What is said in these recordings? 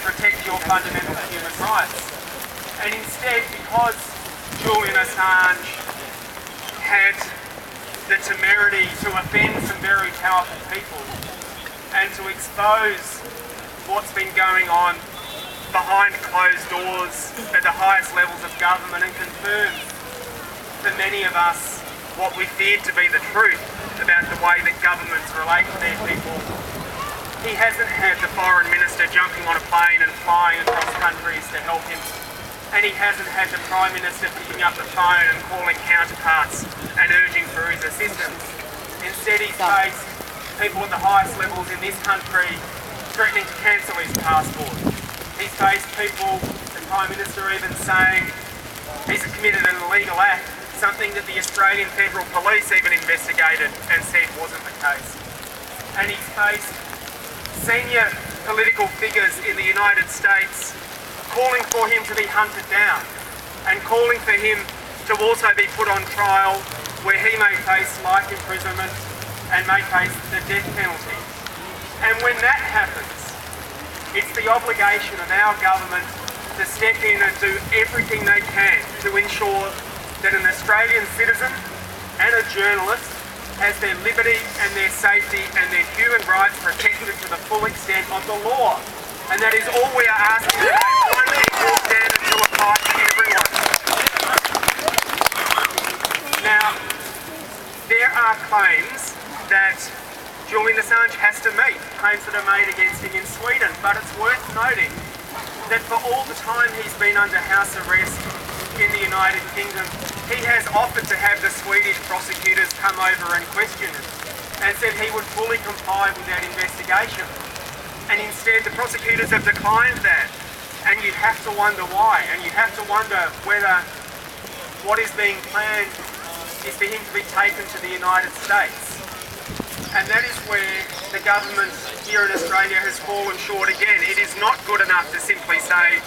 protect your fundamental human rights. And instead, because Julian Assange had the temerity to offend some very powerful people and to expose what's been going on behind closed doors at the highest levels of government and confirm for many of us what we feared to be the truth about the way that governments relate to their people. He hasn't had the foreign minister jumping on a plane and flying across countries to help him. And he hasn't had the Prime Minister picking up the phone and calling counterparts and urging for his assistance. Instead, he's faced people at the highest levels in this country threatening to cancel his passport. He's faced people, the Prime Minister even saying he's committed an illegal act, something that the Australian Federal Police even investigated and said wasn't the case. And he's faced senior political figures in the United States calling for him to be hunted down and calling for him to also be put on trial where he may face life imprisonment and may face the death penalty. And when that happens, it's the obligation of our government to step in and do everything they can to ensure that an Australian citizen and a journalist has their liberty and their safety and their human rights protected to the full extent of the law. And that is all we are asking today, one equal standard to apply to everyone. Now, there are claims that Julian Assange has to meet, claims that are made against him in Sweden, but it's worth noting that for all the time he's been under house arrest in the United Kingdom, he has offered to have the Swedish prosecutors come over and question him and said he would fully comply with that investigation. And instead the prosecutors have declined that. And you have to wonder why, and you have to wonder whether what is being planned is for him to be taken to the United States. And that is where the government here in Australia has fallen short again. It is not good enough to simply say,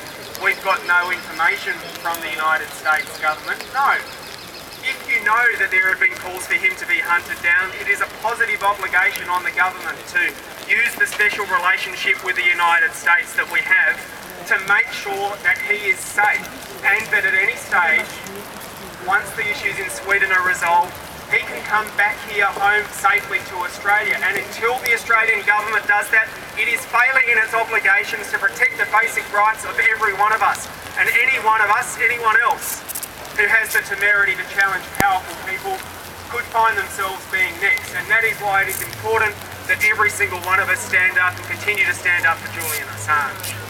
we've got no information from the United States government. No. If you know that there have been calls for him to be hunted down, it is a positive obligation on the government to use the special relationship with the United States that we have to make sure that he is safe and that at any stage, once the issues in Sweden are resolved, he can come back here home safely to Australia. And until the Australian government does that, it is failing in its obligations to protect the basic rights of every one of us. And any one of us, anyone else who has the temerity to challenge powerful people could find themselves being next. And that is why it is important that every single one of us stand up and continue to stand up for Julian Assange.